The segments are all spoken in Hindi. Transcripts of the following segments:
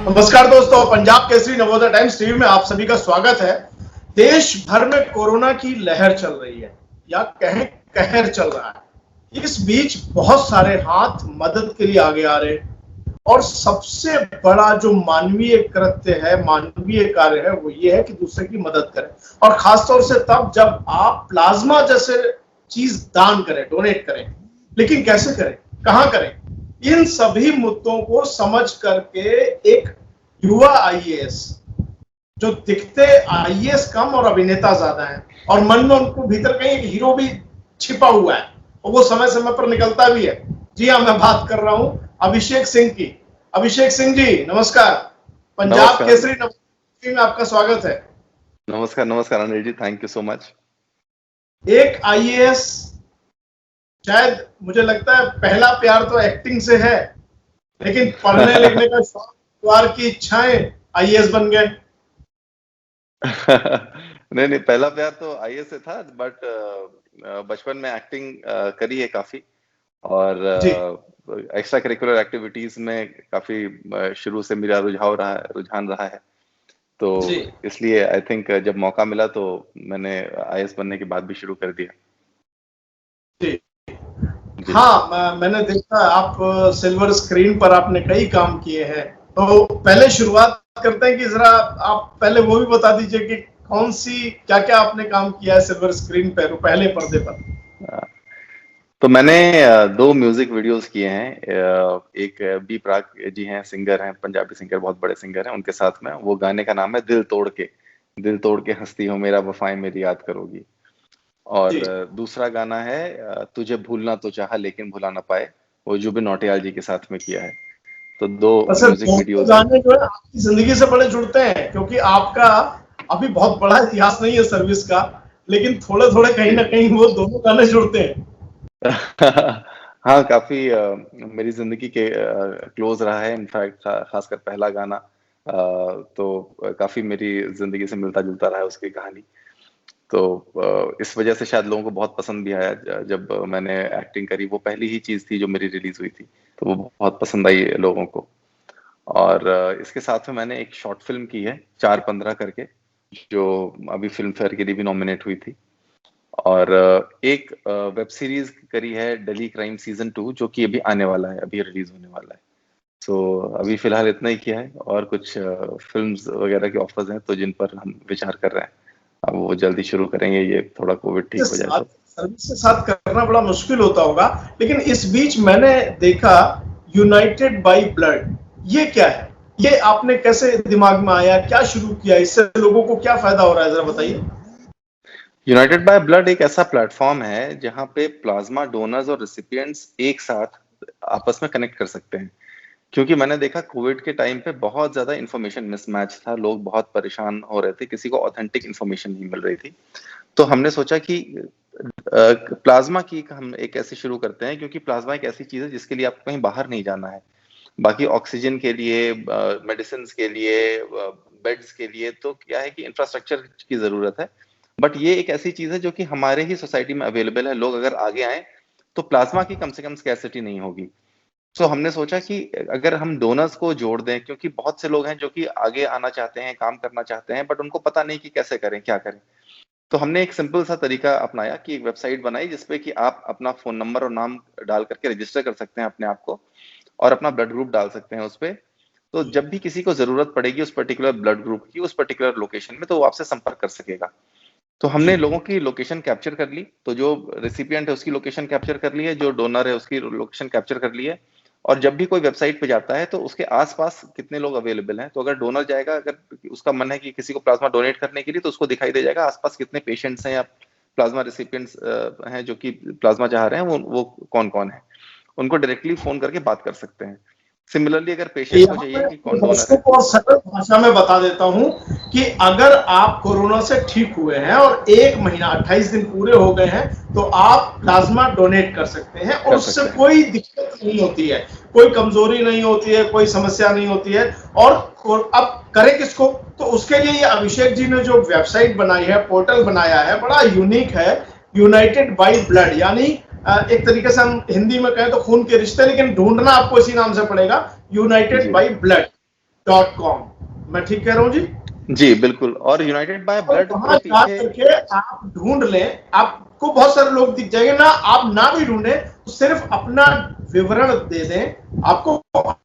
नमस्कार दोस्तों, पंजाब केसरी नवोदय टाइम्स टीवी में आप सभी का स्वागत है। देश भर में कोरोना की लहर चल रही है या कहें कहर चल रहा है। इस बीच बहुत सारे हाथ मदद के लिए आगे आ रहे हैं और सबसे बड़ा जो मानवीय कृत्य है, मानवीय कार्य है, वो ये है कि दूसरे की मदद करें और खासतौर से तब जब आप प्लाज्मा जैसे चीज दान करें, डोनेट करें। लेकिन कैसे करें, कहां करें, इन सभी मुद्दों को समझ करके एक युवा आईएएस, जो दिखते आईएएस कम और अभिनेता ज्यादा है और मन में उनको भीतर कहीं एक हीरो भी छिपा हुआ है और वो समय समय पर निकलता भी है। जी हाँ, मैं बात कर रहा हूं अभिषेक सिंह की। अभिषेक सिंह जी नमस्कार। पंजाब केसरी नवोदय में आपका स्वागत है। नमस्कार नमस्कार Anil ji, thank you so much. एक आईएएस, शायद मुझे लगता है पहला प्यार तो एक्टिंग से है, लेकिन पढ़ने लिखने का शौक की इच्छाएं आईएएस बन गए। नहीं, पहला प्यार तो आईएएस से था, बट बचपन में एक्टिंग करी है काफी और एक्स्ट्रा करिकुलर एक्टिविटीज में काफी शुरू से मेरा रुझान रहा है। तो इसलिए आई थिंक जब मौका मिला तो मैंने आईएएस बनने के बाद भी शुरू कर दिया। हाँ, मैंने देखा आप सिल्वर स्क्रीन पर आपने कई काम किए हैं। तो पहले शुरुआत करते हैं कि जरा आप पहले वो भी बता दीजिए कि कौन सी क्या क्या आपने काम किया है सिल्वर स्क्रीन पर, पहले पर्दे पर। तो मैंने 2 म्यूजिक वीडियोस किए हैं। एक बी प्राक जी हैं, सिंगर हैं, पंजाबी सिंगर, बहुत बड़े सिंगर हैं, उनके साथ में। वो गाने का नाम है दिल तोड़ के हंसती हो मेरा वफाएं मेरी याद करोगी। और दूसरा गाना है तुझे भूलना तो चाहा लेकिन भुला ना पाए, वो जुबिन नौटियाल जी के साथ में किया है। तो 2 म्यूजिक वीडियोस गाने जो है आपकी जिंदगी से बड़े जुड़ते हैं, क्योंकि आपका अभी बहुत बड़ा इतिहास नहीं है सर्विस का, लेकिन थोड़े थोड़े कहीं ना कहीं वो दोनों गाने जुड़ते हैं। हाँ, काफी मेरी जिंदगी के क्लोज रहा है। इनफैक्ट खासकर पहला गाना तो काफी मेरी जिंदगी से मिलता जुलता रहा है उसकी कहानी। तो इस वजह से शायद लोगों को बहुत पसंद भी आया। जब मैंने एक्टिंग करी, वो पहली ही चीज थी जो मेरी रिलीज हुई थी, तो वो बहुत पसंद आई लोगों को। और इसके साथ में मैंने एक शॉर्ट फिल्म की है 4-15 करके, जो अभी फिल्म फेयर के लिए भी नॉमिनेट हुई थी। और एक वेब सीरीज करी है दिल्ली क्राइम सीजन 2, जो कि अभी आने वाला है, अभी रिलीज होने वाला है। तो अभी फिलहाल इतना ही किया है और कुछ फिल्म्स वगैरह के ऑफर्स हैं तो जिन पर हम विचार कर रहे हैं। अब वो जल्दी शुरू करेंगे, ये थोड़ा कोविड ठीक हो जाए तो। सर्विस के साथ करना बड़ा मुश्किल होता होगा, लेकिन इस बीच मैंने देखा यूनाइटेड बाय ब्लड, ये क्या है? ये आपने कैसे दिमाग में आया, क्या शुरू किया, इससे लोगों को क्या फायदा हो रहा है, जरा बताइए। यूनाइटेड बाय ब्लड एक ऐसा प्लेटफॉर्म है जहां पे प्लाज्मा डोनर्स और रेसिपिएंट्स एक साथ आपस में कनेक्ट कर सकते हैं। क्योंकि मैंने देखा कोविड के टाइम पे बहुत ज्यादा इंफॉर्मेशन मिसमैच था, लोग बहुत परेशान हो रहे थे, किसी को ऑथेंटिक इंफॉर्मेशन नहीं मिल रही थी। तो हमने सोचा कि प्लाज्मा की हम एक ऐसे शुरू करते हैं, क्योंकि प्लाज्मा एक ऐसी चीज है जिसके लिए आपको कहीं बाहर नहीं जाना है। बाकी ऑक्सीजन के लिए, मेडिसिन के लिए, बेड्स के लिए तो क्या है कि इंफ्रास्ट्रक्चर की जरूरत है, बट ये एक ऐसी चीज है जो कि हमारे ही सोसाइटी में अवेलेबल है। लोग अगर आगे आए तो प्लाज्मा की कम से कम स्कैर्सिटी नहीं होगी। तो हमने सोचा कि अगर हम डोनर्स को जोड़ दें, क्योंकि बहुत से लोग हैं जो कि आगे आना चाहते हैं, काम करना चाहते हैं, बट उनको पता नहीं कि कैसे करें, क्या करें। तो हमने एक सिंपल सा तरीका अपनाया कि एक वेबसाइट बनाई जिसपे कि आप अपना फोन नंबर और नाम डाल करके रजिस्टर कर सकते हैं अपने आप को, और अपना ब्लड ग्रुप डाल सकते हैं उसपे। तो जब भी किसी को जरूरत पड़ेगी उस पर्टिकुलर ब्लड ग्रुप की, उस पर्टिकुलर लोकेशन में, तो वो आपसे संपर्क कर सकेगा। तो हमने लोगों की लोकेशन कैप्चर कर ली, तो जो रेसिपिएंट है उसकी लोकेशन कैप्चर कर ली है, जो डोनर है उसकी लोकेशन कैप्चर कर ली है। और जब भी कोई वेबसाइट पे जाता है तो उसके आसपास कितने लोग अवेलेबल हैं, तो अगर डोनर जाएगा, अगर उसका मन है कि किसी को प्लाज्मा डोनेट करने के लिए, तो उसको दिखाई दे जाएगा आसपास कितने पेशेंट्स हैं या प्लाज्मा रेसिपिएंट्स हैं जो कि प्लाज्मा चाह रहे हैं, वो कौन कौन है। उनको डायरेक्टली फोन करके बात कर सकते हैं। सिमिलरली अगर पेशेंट को चाहिए कि कौन डोनर है, और सरल भाषा में बता देता हूं कि अगर आप कोरोना से ठीक हुए हैं और 1 महीना 28 दिन पूरे हो गए हैं, तो आप प्लाज्मा डोनेट कर सकते हैं और उससे कोई दिक्कत नहीं होती है, कोई कमजोरी नहीं होती है, कोई समस्या नहीं होती है। और अब करें किसको? तो उसके लिए ये अभिषेक जी ने जो वेबसाइट बनाई है, पोर्टल बनाया है, बड़ा यूनिक है, यूनाइटेड बाय ब्लड। यानी एक तरीके से हम हिंदी में कहें तो खून के रिश्ते, लेकिन ढूंढना आपको इसी नाम से पड़ेगा, यूनाइटेड बाय ब्लड। मैं ठीक कह रहा हूं जी? जी बिल्कुल। और यूनाइटेड बाय और ब्लड वहां के जा पीछे करके आप ढूंढ लें, आपको बहुत सारे लोग दिख जाएंगे ना, आप ना भी ढूंढे तो सिर्फ अपना विवरण दे दें, आपको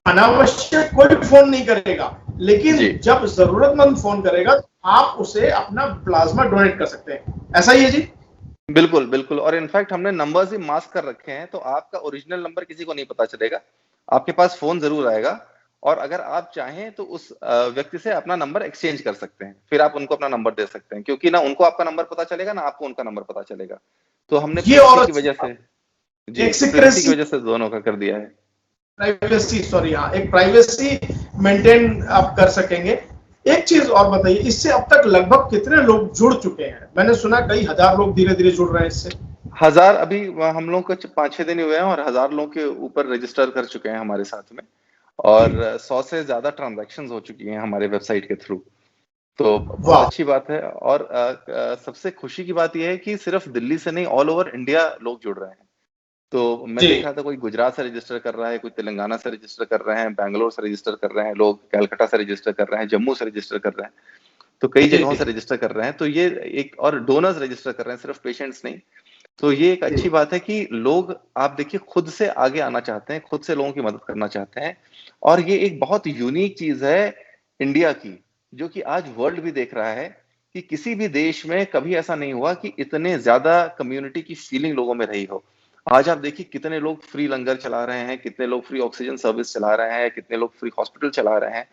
अनावश्यक कोई फोन नहीं करेगा, लेकिन जी जब जरूरतमंद फोन करेगा तो आप उसे अपना प्लाज्मा डोनेट कर सकते हैं। ऐसा ही है जी? बिल्कुल बिल्कुल। और इनफैक्ट हमने नंबर्स ही मास्क कर रखे हैं, तो आपका ओरिजिनल नंबर किसी को नहीं पता चलेगा। आपके पास फोन जरूर आएगा, और अगर आप चाहें तो उस व्यक्ति से अपना नंबर एक्सचेंज कर सकते हैं, फिर आप उनको अपना नंबर दे सकते हैं, क्योंकि ना उनको आपका नंबर पता चलेगा ना आपको उनका नंबर पता चलेगा। तो हमने ये और प्रिवेसी की अच्छी वजह बात, से, जी, एक तो प्रिवेसी की सिक्रेसी, वजह से दोनों का कर दिया है। प्राइवेसी, सॉरी, हाँ, एक प्राइवेसी मेंटेन आप कर सकेंगे। एक चीज और बताइए, इससे अब तक लगभग कितने लोग जुड़ चुके हैं? मैंने सुना कई हजार लोग धीरे धीरे जुड़ रहे हैं इससे। हजार, अभी हम लोग को 5-6 दिन ही हुए हैं और 1000 लोग के ऊपर रजिस्टर कर चुके हैं हमारे साथ में। और 100 से ज्यादा ट्रांजैक्शंस हो चुकी हैं हमारे वेबसाइट के थ्रू। तो बहुत वाह। अच्छी बात है। और सबसे खुशी की बात यह है कि सिर्फ दिल्ली से नहीं, ऑल ओवर इंडिया लोग जुड़ रहे हैं। तो मैं जी देख रहा था कोई गुजरात से रजिस्टर कर रहा है, कोई तेलंगाना से रजिस्टर कर रहे हैं, बैंगलोर से रजिस्टर कर रहे हैं लोग, कलकत्ता से रजिस्टर कर रहे हैं, जम्मू से रजिस्टर कर रहे हैं। तो कई जी जगहों से रजिस्टर कर रहे हैं। तो ये एक, और डोनर्स रजिस्टर कर रहे हैं, सिर्फ पेशेंट्स नहीं। तो ये एक जी। अच्छी बात है कि लोग, आप देखिए, खुद से आगे आना चाहते हैं, खुद से लोगों की मदद करना चाहते हैं। और ये एक बहुत यूनिक चीज है इंडिया की, जो कि आज वर्ल्ड भी देख रहा है, कि किसी भी देश में कभी ऐसा नहीं हुआ कि इतने ज्यादा कम्युनिटी की फीलिंग लोगों में रही हो। आज आप देखिए कितने लोग फ्री लंगर चला रहे हैं, कितने लोग फ्री ऑक्सीजन सर्विस चला रहे हैं, कितने लोग फ्री हॉस्पिटल चला रहे हैं।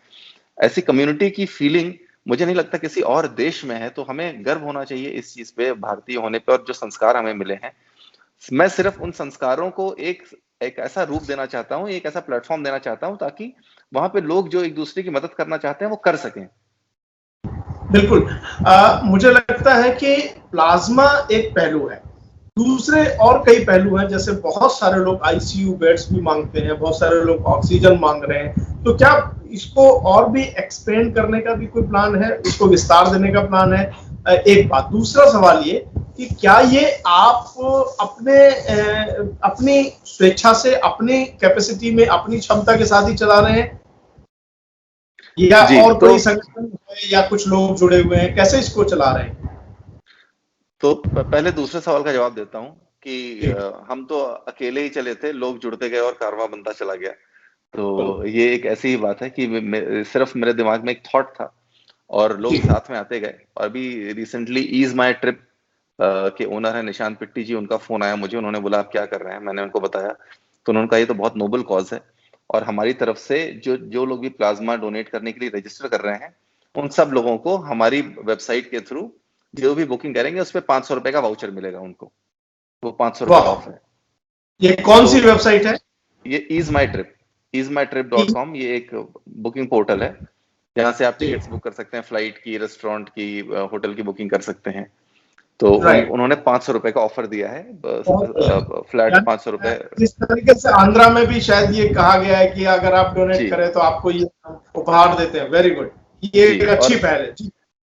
ऐसी कम्युनिटी की फीलिंग मुझे नहीं लगता किसी और देश में है। तो हमें गर्व होना चाहिए इस चीज पे, भारतीय होने पे, और जो संस्कार हमें मिले हैं। मैं सिर्फ उन संस्कारों को एक एक ऐसा रूप देना चाहता हूँ, एक ऐसा प्लेटफॉर्म देना चाहता हूँ, ताकि वहां पे लोग जो एक दूसरे की मदद करना चाहते हैं वो कर सकें। बिल्कुल। मुझे लगता है कि प्लाज्मा एक पहलू है, दूसरे और कई पहलू हैं, जैसे बहुत सारे लोग आईसीयू बेड्स भी मांगते हैं, बहुत सारे लोग ऑक्सीजन मांग रहे हैं। तो क्या इसको और भी एक्सपेंड करने का भी कोई प्लान है, इसको विस्तार देने का प्लान है? एक बात। दूसरा सवाल ये कि क्या ये आप अपनी स्वेच्छा से, अपनी कैपेसिटी में, अपनी क्षमता के साथ ही चला रहे हैं, या जी, और तो कोई संगठन है या कुछ लोग जुड़े हुए हैं? कैसे इसको चला रहे हैं? पहले दूसरे सवाल का जवाब देता हूँ कि हम तो अकेले ही चले थे, लोग जुड़ते गए और कारवां बनता चला गया। तो ये एक ऐसी ही बात है कि सिर्फ मेरे दिमाग में एक थॉट था और लोग साथ में आते गए। और अभी रिसेंटली ईज माई ट्रिप के ओनर है निशांत पिट्टी जी, उनका फोन आया मुझे, उन्होंने बोला आप क्या कर रहे हैं, मैंने उनको बताया। तो उन्होंने कहा ये तो बहुत नोबल कॉज है, और हमारी तरफ से जो जो लोग भी प्लाज्मा डोनेट करने के लिए रजिस्टर कर रहे हैं, उन सब लोगों को हमारी वेबसाइट के थ्रू जो भी बुकिंग करेंगे उस पर 500 रुपए का वाउचर मिलेगा उनको। वो 500 रुपए ऑफ है। ये कौन सी तो वेबसाइट है? ये easemytrip.com, ये एक बुकिंग पोर्टल है, जहां से आप टिकट्स बुक कर सकते हैं, फ्लाइट की, रेस्टोरेंट की, होटल की बुकिंग कर सकते हैं। तो उन्होंने 500 रुपए का ऑफर दिया है, फ्लैट 500 रुपए। जिस तरीके से आंध्रा में भी शायद ये कहा गया है कि अगर आप डोनेट करें तो आपको ये उपहार देते हैं। वेरी गुड, ये एक अच्छी पहल है।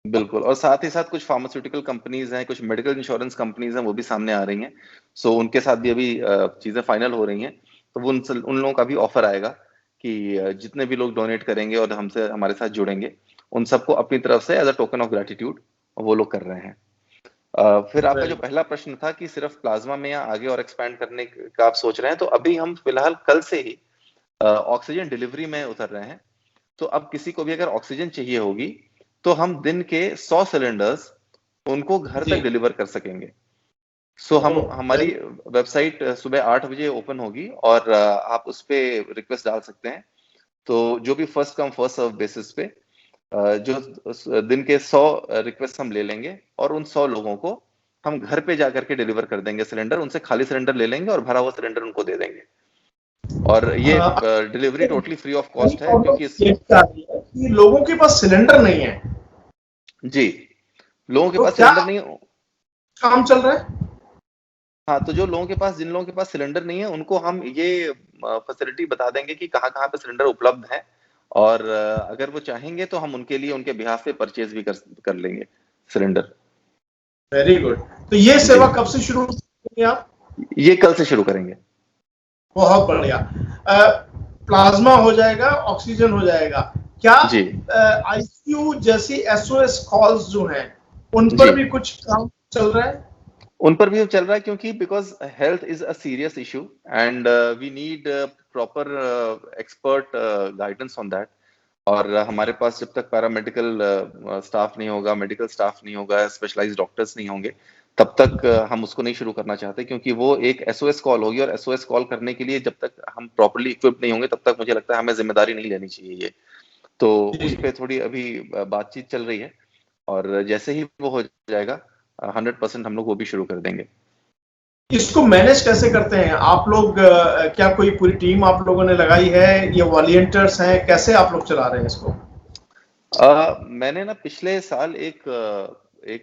बिल्कुल। और साथ ही साथ कुछ फार्मास्यूटिकल कंपनीज हैं, कुछ मेडिकल इंश्योरेंस कंपनीज हैं, वो भी सामने आ रही हैं। सो उनके साथ भी अभी चीजें फाइनल हो रही हैं। तो वो उन लोगों का भी ऑफर आएगा कि जितने भी लोग डोनेट करेंगे और हमसे, हमारे साथ जुड़ेंगे, उन सबको अपनी तरफ से as a token of gratitude वो लोग कर रहे हैं। फिर आपका जो पहला प्रश्न था कि सिर्फ प्लाज्मा में या आगे और एक्सपैंड करने का आप सोच रहे हैं, तो अभी हम फिलहाल कल से ही ऑक्सीजन डिलीवरी में उतर रहे हैं। तो अब किसी को भी अगर ऑक्सीजन चाहिए होगी तो हम दिन के 100 सिलेंडर्स उनको घर तक डिलीवर कर सकेंगे। सो हमारी वेबसाइट सुबह 8 बजे ओपन होगी और आप उस पे रिक्वेस्ट डाल सकते हैं। तो जो भी first come first serve basis पे जो दिन के 100 रिक्वेस्ट हम ले लेंगे और उन 100 लोगों को हम घर पे जाकर के डिलीवर कर देंगे सिलेंडर। उनसे खाली सिलेंडर ले लेंगे और भरा हुआ सिलेंडर उनको दे देंगे। और ये delivery totally free of cost है, क्योंकि लोगों के पास सिलेंडर नहीं है। जी, लोगों के पास सिलेंडर नहीं है, काम चल रहा है। हाँ, तो जो लोगों के पास, जिन लोगों के पास सिलेंडर नहीं है, उनको हम ये फैसिलिटी बता देंगे कि कहाँ कहाँ पे सिलेंडर उपलब्ध है। और अगर वो चाहेंगे तो हम उनके लिए, उनके बिहाफ पे परचेज भी कर लेंगे सिलेंडर। Very good. तो ये सेवा कब से शुरू करेंगे आप? ये कल से शुरू करेंगे। बहुत बढ़िया। प्लाज्मा हो जाएगा, ऑक्सीजन हो जाएगा, क्या जी आईसीयू जैसी एसओएस कॉल्स जो हैं उन पर जी भी कुछ काम चल रहा है? उन पर भी चल रहा है, क्योंकि because health is a serious issue and we need proper expert guidance on that. और हमारे पास जब तक पैरामेडिकल स्टाफ नहीं होगा, मेडिकल स्टाफ नहीं होगा, स्पेशलाइज्ड डॉक्टर्स नहीं होंगे, तब तक हम उसको नहीं शुरू करना चाहते, क्योंकि वो एक एसओएस कॉल होगी, और एसओएस कॉल करने के लिए जब तक हम प्रॉपर्ली इक्विप्ड नहीं होंगे, तब तक मुझे लगता है हमें जिम्मेदारी नहीं लेनी चाहिए ये। तो उस पे थोड़ी अभी बातचीत चल रही है, और जैसे ही वो हो जाएगा 100% हम लोग वो भी शुरू कर देंगे। इसको मैनेज कैसे करते हैं आप लोग? क्या कोई पूरी टीम आप लोगों ने लगाई है या वॉलंटियर्स हैं? कैसे आप लोग चला रहे हैं इसको? मैंने ना पिछले साल एक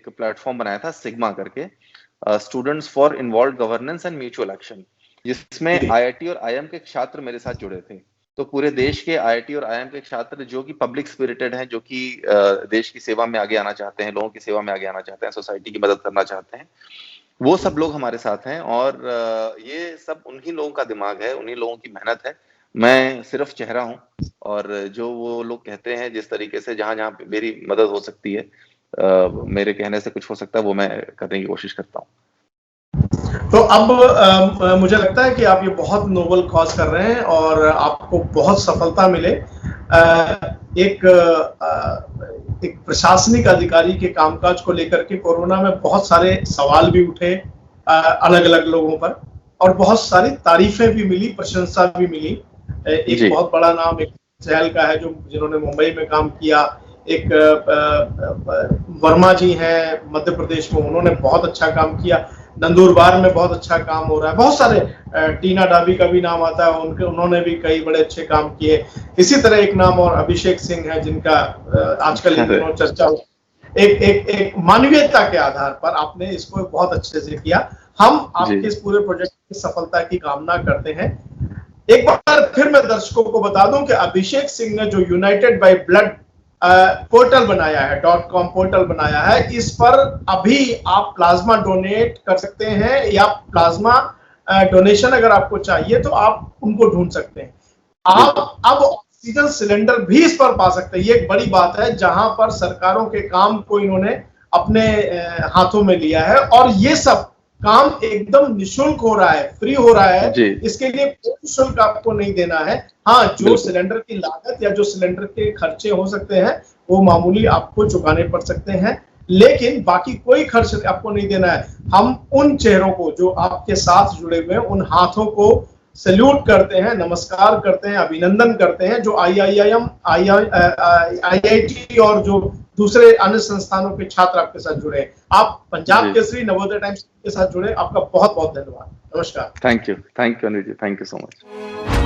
प्लेटफॉर्म बनाया था सिग्मा करके, students for involve governance and mutual action, जिसमें आईआईटी और आईएम के छात्र मेरे साथ जुड़े थे। तो पूरे देश के आईआईटी और आईएम के छात्र जो कि पब्लिक स्पिरिटेड हैं, जो कि देश की सेवा में आगे आना चाहते हैं, लोगों की सेवा में आगे आना चाहते हैं, सोसाइटी की मदद करना चाहते हैं, वो सब लोग हमारे साथ हैं। और ये सब उन्हीं लोगों का दिमाग है, उन्हीं लोगों की मेहनत है। मैं सिर्फ चेहरा हूँ, और जो वो लोग कहते हैं, जिस तरीके से जहां जहां मेरी मदद हो सकती है, मेरे कहने से कुछ हो सकता है, वो मैं करने की कोशिश करता हूँ। तो अब मुझे लगता है कि आप ये बहुत नोबल कॉज कर रहे हैं और आपको बहुत सफलता मिले। एक प्रशासनिक अधिकारी के कामकाज को लेकर के कोरोना में बहुत सारे सवाल भी उठे अलग अलग लोगों पर, और बहुत सारी तारीफें भी मिली, प्रशंसा भी मिली। एक बहुत बड़ा नाम एक चहल का है, जो जिन्होंने मुंबई में काम किया। एक वर्मा जी हैं मध्य प्रदेश में, उन्होंने बहुत अच्छा काम किया। नंदुरबार में बहुत अच्छा काम हो रहा है। बहुत सारे, टीना डाबी का भी नाम आता है, उन्होंने भी कई बड़े अच्छे काम किए। इसी तरह एक नाम और अभिषेक सिंह है, जिनका आजकल इन दिनों चर्चा हो। एक मानवीयता के आधार पर आपने इसको बहुत अच्छे से किया। हम आपके इस पूरे प्रोजेक्ट की सफलता की कामना करते हैं। एक बार फिर मैं दर्शकों को बता दूं कि अभिषेक सिंह ने जो यूनाइटेड बाय ब्लड पोर्टल बनाया है, .com पोर्टल बनाया है, इस पर अभी आप प्लाज्मा डोनेट कर सकते हैं, या प्लाज्मा डोनेशन अगर आपको चाहिए तो आप उनको ढूंढ सकते हैं। आप अब ऑक्सीजन सिलेंडर भी इस पर पा सकते हैं। ये एक बड़ी बात है, जहां पर सरकारों के काम को इन्होंने अपने हाथों में लिया है, और ये सब काम एकदम निःशुल्क हो रहा है, फ्री हो रहा है। इसके लिए कोई शुल्क आपको नहीं देना है। हाँ, जो सिलेंडर की लागत या जो सिलेंडर के खर्चे हो सकते हैं, वो मामूली आपको चुकाने पड़ सकते हैं, लेकिन बाकी कोई खर्च आपको नहीं देना है। हम उन चेहरों को जो आपके साथ जुड़े हुए हैं, उन हाथों को सैल्यूट करते हैं, नमस्कार करते हैं, अभिनंदन करते हैं, जो आईआईएम, आईआईटी और जो दूसरे अन्य संस्थानों के छात्र आपके साथ जुड़े। आप पंजाब केसरी, नवोदय टाइम्स के साथ जुड़े। आपका बहुत बहुत धन्यवाद। नमस्कार। Thank you Anil ji, thank you so much.